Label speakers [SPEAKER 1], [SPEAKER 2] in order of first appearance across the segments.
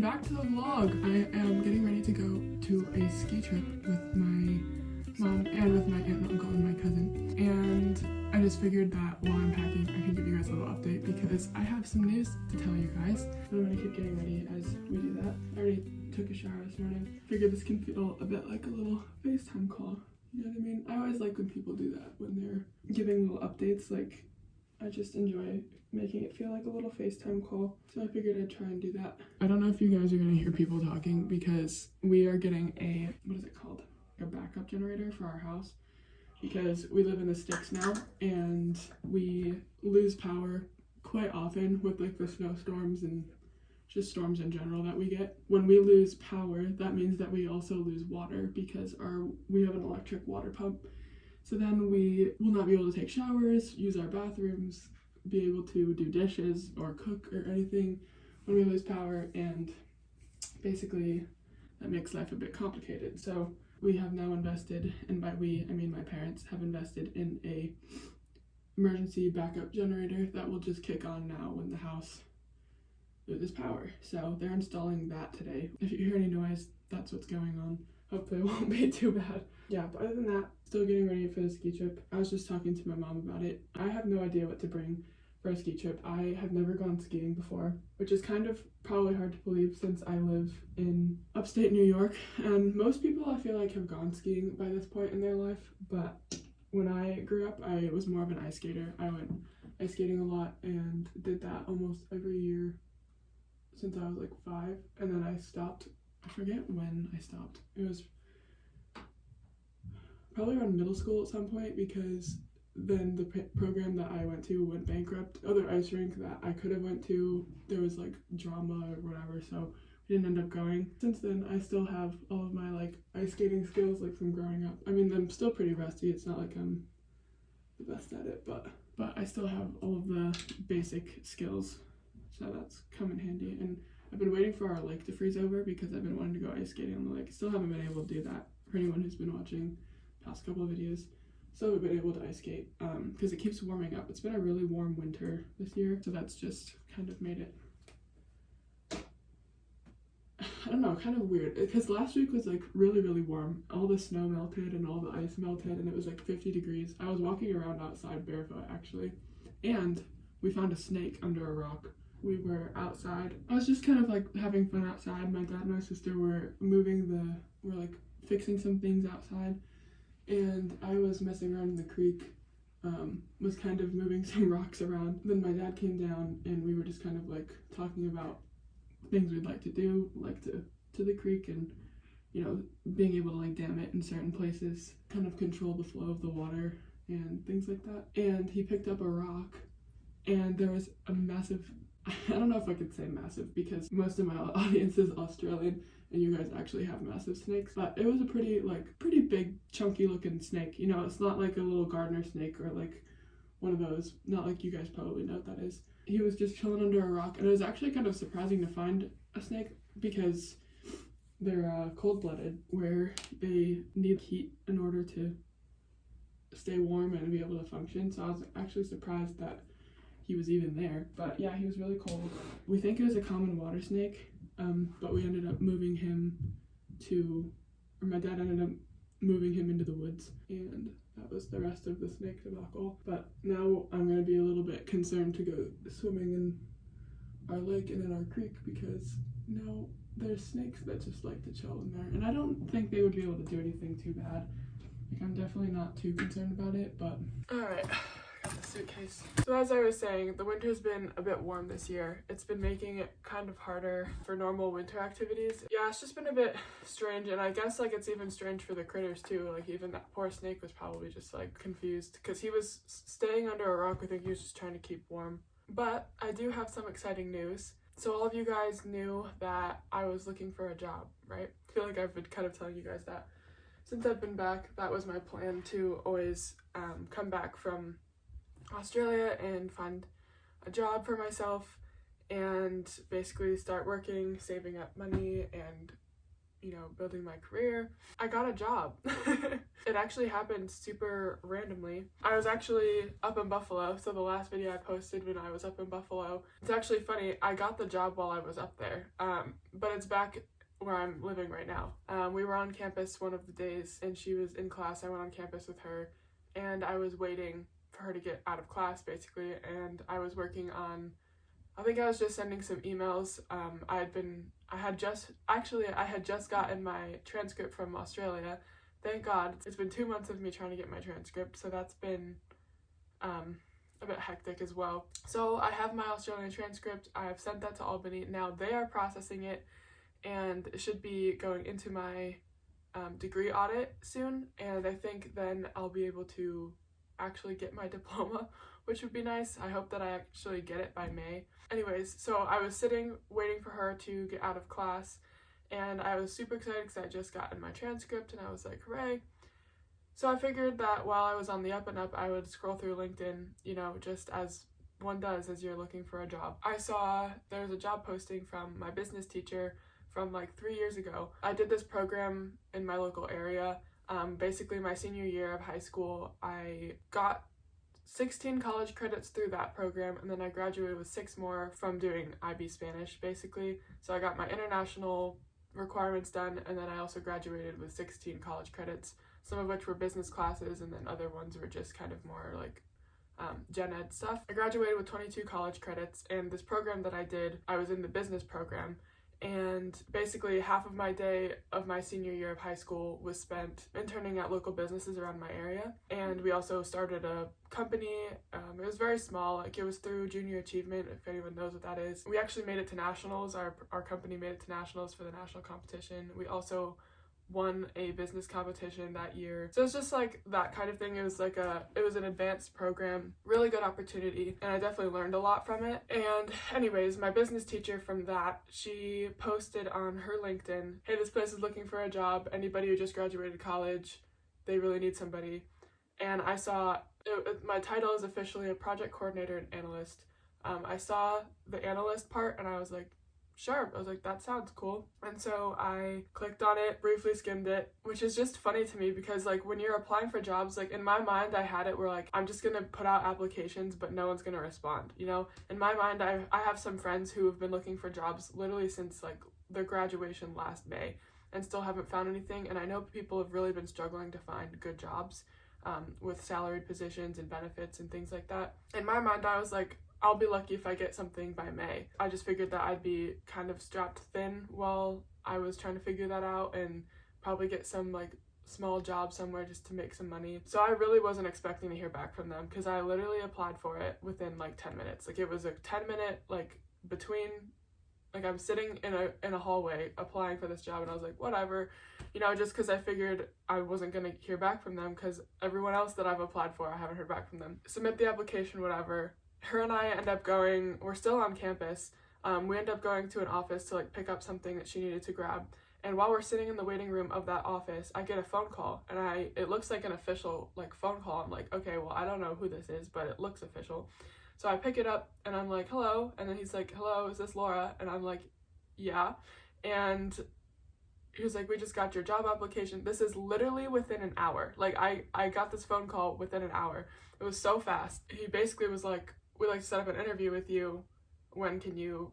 [SPEAKER 1] back to the vlog. I am getting ready to go to a ski trip with my mom and with my aunt and uncle and my cousin. And I just figured that while I'm packing, I can give you guys a little update because I have some news to tell you guys. I'm gonna keep getting ready as we do that. I already took a shower this morning. Figured this can feel a bit like a little FaceTime call. You know what I mean? I always like when people do that, when they're giving little updates. Like, I just enjoy making it feel like a little FaceTime call. So I figured I'd try and do that. I don't know if you guys are gonna hear people talking because we are getting a, what is it called? A backup generator for our house because we live in the sticks now and we lose power quite often with like the snowstorms and just storms in general that we get. When we lose power, that means that we also lose water because we have an electric water pump. So then we will not be able to take showers, use our bathrooms, be able to do dishes or cook or anything when we lose power, and basically that makes life a bit complicated. So we have now invested, and by we, I mean my parents, have invested in a emergency backup generator that will just kick on now when the house loses power. So they're installing that today. If you hear any noise, that's what's going on. Hopefully it won't be too bad. Yeah, but other than that, still getting ready for the ski trip. I was just talking to my mom about it. I have no idea what to bring for a ski trip. I have never gone skiing before, which is kind of probably hard to believe since I live in upstate New York, and most people I feel like have gone skiing by this point in their life. But when I grew up, I was more of an ice skater. I went ice skating a lot and did that almost every year since I was like 5, and then I stopped. I forget when I stopped. It was probably around middle school at some point because then the program that I went to went bankrupt. Other ice rink that I could have went to, there was like drama or whatever, so we didn't end up going. Since then, I still have all of my like ice skating skills like from growing up. I mean, I'm still pretty rusty. It's not like I'm the best at it, but I still have all of the basic skills, so that's come in handy. And I've been waiting for our lake to freeze over because I've been wanting to go ice skating on the lake. Still haven't been able to do that. For anyone who's been watching past couple of videos, still haven't been able to ice skate because it keeps warming up. It's been a really warm winter this year, so that's just kind of made it, I don't know, kind of weird because last week was like really warm. All the snow melted and all the ice melted and it was like 50 degrees. I was walking around outside barefoot actually, and we found a snake under a rock. We were outside. I was just kind of like having fun outside. My dad and my sister were we're like fixing some things outside, and I was messing around in the creek, was kind of moving some rocks around. Then my dad came down and we were just kind of like talking about things we'd like to do, like to the creek, and you know, being able to like dam it in certain places, kind of control the flow of the water and things like that. And he picked up a rock and there was a massive, I don't know if I could say massive because most of my audience is Australian and you guys actually have massive snakes, but it was a pretty big chunky looking snake. You know, it's not like a little gardener snake or like one of those, not like you guys probably know what that is. He was just chilling under a rock, and it was actually kind of surprising to find a snake because they're cold-blooded, where they need heat in order to stay warm and be able to function. So I was actually surprised that he was even there. But yeah, he was really cold. We think it was a common water snake, but we ended up moving him my dad ended up moving him into the woods, and that was the rest of the snake debacle. But now I'm going to be a little bit concerned to go swimming in our lake and in our creek because now there's snakes that just like to chill in there, and I don't think they would be able to do anything too bad. Like, I'm definitely not too concerned about it, but alright. Got the suitcase. So as I was saying, the winter's been a bit warm this year. It's been making it kind of harder for normal winter activities. Yeah, it's just been a bit strange, and I guess like it's even strange for the critters too. Like even that poor snake was probably just like confused because he was staying under a rock. I think he was just trying to keep warm. But I do have some exciting news. So all of you guys knew that I was looking for a job, right? I feel like I've been kind of telling you guys that since I've been back. That was my plan to always come back from Australia and find a job for myself and basically start working, saving up money, and you know, building my career. I got a job. It actually happened super randomly. I was actually up in Buffalo, so the last video I posted when I was up in Buffalo, it's actually funny, I got the job while I was up there, but it's back where I'm living right now. We were on campus one of the days, and she was in class. I went on campus with her, and I was waiting for her to get out of class, basically, and I was working on, I think I was just sending some emails. I had just gotten my transcript from Australia. Thank God. It's been 2 months of me trying to get my transcript, so that's been a bit hectic as well. So I have my Australian transcript. I have sent that to Albany. Now they are processing it, and it should be going into my degree audit soon, and I think then I'll be able to actually get my diploma, which would be nice. I hope that I actually get it by May. Anyways, so I was sitting waiting for her to get out of class, and I was super excited because I had just gotten my transcript, and I was like, hooray. So I figured that while I was on the up and up, I would scroll through LinkedIn, just as one does as you're looking for a job. I saw there was a job posting from my business teacher from like 3 years ago. I did this program in my local area. Basically my senior year of high school, I got 16 college credits through that program, and then I graduated with 6 more from doing IB Spanish, basically. So I got my international requirements done, and then I also graduated with 16 college credits, some of which were business classes, and then other ones were just kind of more like gen ed stuff. I graduated with 22 college credits, and this program that I did, I was in the business program, and basically half of my day of my senior year of high school was spent interning at local businesses around my area. And we also started a company. It was very small, like it was through Junior Achievement, if anyone knows what that is. We actually made it to nationals. Our company made it to nationals for the national competition. We also won a business competition that year. So it's just like that kind of thing. It was an advanced program, really good opportunity, and I definitely learned a lot from it. And anyways, my business teacher from that, she posted on her LinkedIn, hey, this place is looking for a job. Anybody who just graduated college, they really need somebody. And I saw, my title is officially a project coordinator and analyst. I saw the analyst part and I was like, sure. I was like, that sounds cool. And so I clicked on it, briefly skimmed it, which is just funny to me because like when you're applying for jobs, like in my mind I had it where like I'm just gonna put out applications but no one's gonna respond, In my mind I have some friends who have been looking for jobs literally since like their graduation last May and still haven't found anything, and I know people have really been struggling to find good jobs with salaried positions and benefits and things like that. In my mind I was like, I'll be lucky if I get something by May. I just figured that I'd be kind of strapped thin while I was trying to figure that out and probably get some like small job somewhere just to make some money. So I really wasn't expecting to hear back from them because I literally applied for it within like 10 minutes. Like it was a 10-minute like between, like I'm sitting in a hallway applying for this job and I was like, whatever, just because I figured I wasn't going to hear back from them because everyone else that I've applied for, I haven't heard back from them. Submit the application, whatever. Her and I end up going, we're still on campus, we end up going to an office to like pick up something that she needed to grab. And while we're sitting in the waiting room of that office, I get a phone call, and it looks like an official like phone call. I'm like, okay, well, I don't know who this is, but it looks official. So I pick it up and I'm like, hello. And then he's like, hello, is this Laura? And I'm like, yeah. And he was like, we just got your job application. This is literally within an hour. Like I got this phone call within an hour. It was so fast. He basically was like, we'd like to set up an interview with you. When can you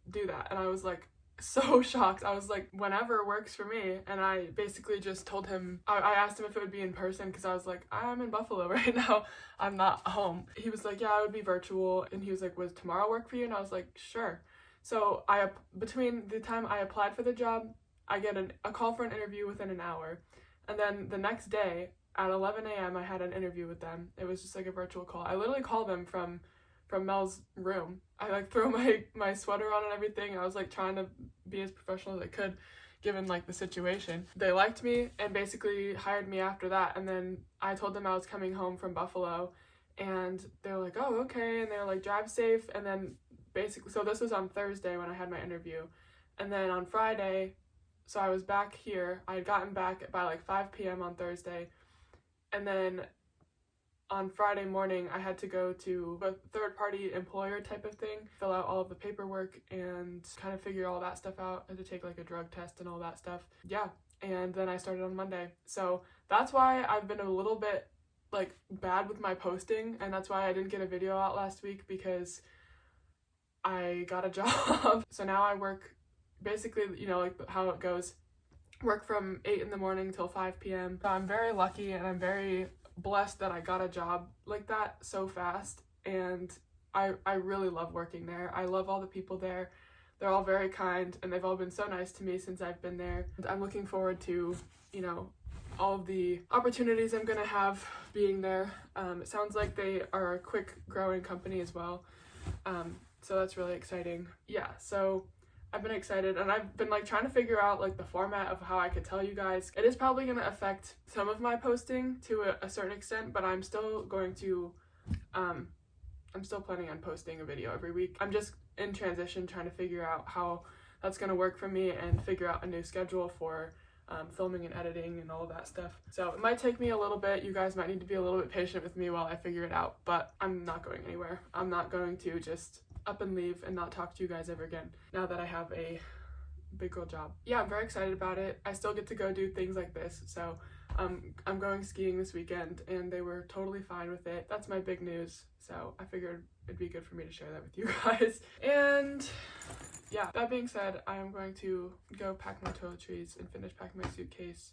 [SPEAKER 1] do that? And I was like so shocked. I was like, whenever works for me. And I basically just told him, I asked him if it would be in person because I was like, I'm in Buffalo right now. I'm not home. He was like, yeah, it would be virtual. And he was like, would tomorrow work for you? And I was like, sure. So between the time I applied for the job, I get a call for an interview within an hour. And then the next day at 11 a.m. I had an interview with them. It was just like a virtual call. I literally called them from Mel's room. I like throw my sweater on and everything. I was like trying to be as professional as I could given like the situation. They liked me and basically hired me after that. And then I told them I was coming home from Buffalo and they were like, oh, okay. And they were like, drive safe. And then basically, so this was on Thursday when I had my interview. And then on Friday, so I was back here. I had gotten back by like 5 p.m. on Thursday. And then on Friday morning, I had to go to a third-party employer type of thing, fill out all of the paperwork and kind of figure all that stuff out. I had to take like a drug test and all that stuff. Yeah, and then I started on Monday. So that's why I've been a little bit like bad with my posting, and that's why I didn't get a video out last week, because I got a job. So now I work basically, you know, like how it goes, work from 8 in the morning till 5 p.m. So I'm very lucky and I'm very blessed that I got a job like that so fast, and I really love working there. I love all the people there. They're all very kind and they've all been so nice to me since I've been there. And I'm looking forward to, you know, all of the opportunities I'm gonna have being there. It sounds like they are a quick growing company as well. So that's really exciting. Yeah, so I've been excited, and I've been like trying to figure out like the format of how I could tell you guys. It is probably going to affect some of my posting to a certain extent, but I'm still going to, I'm still planning on posting a video every week. I'm just in transition trying to figure out how that's going to work for me and figure out a new schedule for filming and editing and all of that stuff. So it might take me a little bit. You guys might need to be a little bit patient with me while I figure it out, but I'm not going anywhere. I'm not going to just up and leave and not talk to you guys ever again now that I have a big girl job. Yeah, I'm very excited about it. I still get to go do things like this. So I'm going skiing this weekend and they were totally fine with it. That's my big news. So I figured it'd be good for me to share that with you guys. And yeah, that being said, I am going to go pack my toiletries and finish packing my suitcase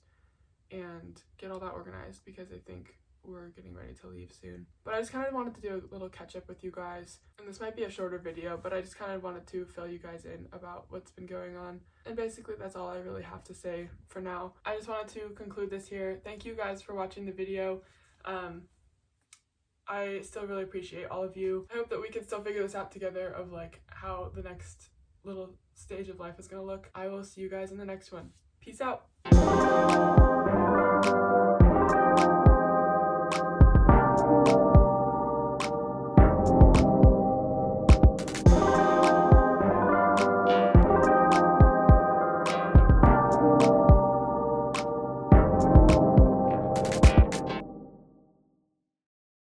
[SPEAKER 1] and get all that organized, because I think we're getting ready to leave soon. But I just kind of wanted to do a little catch up with you guys, and this might be a shorter video, but I just kind of wanted to fill you guys in about what's been going on. And basically that's all I really have to say for now. I just wanted to conclude this here. Thank you guys for watching the video. I still really appreciate all of you. I hope that we can still figure this out together of like how the next little stage of life is gonna look. I will see you guys in the next one. Peace out.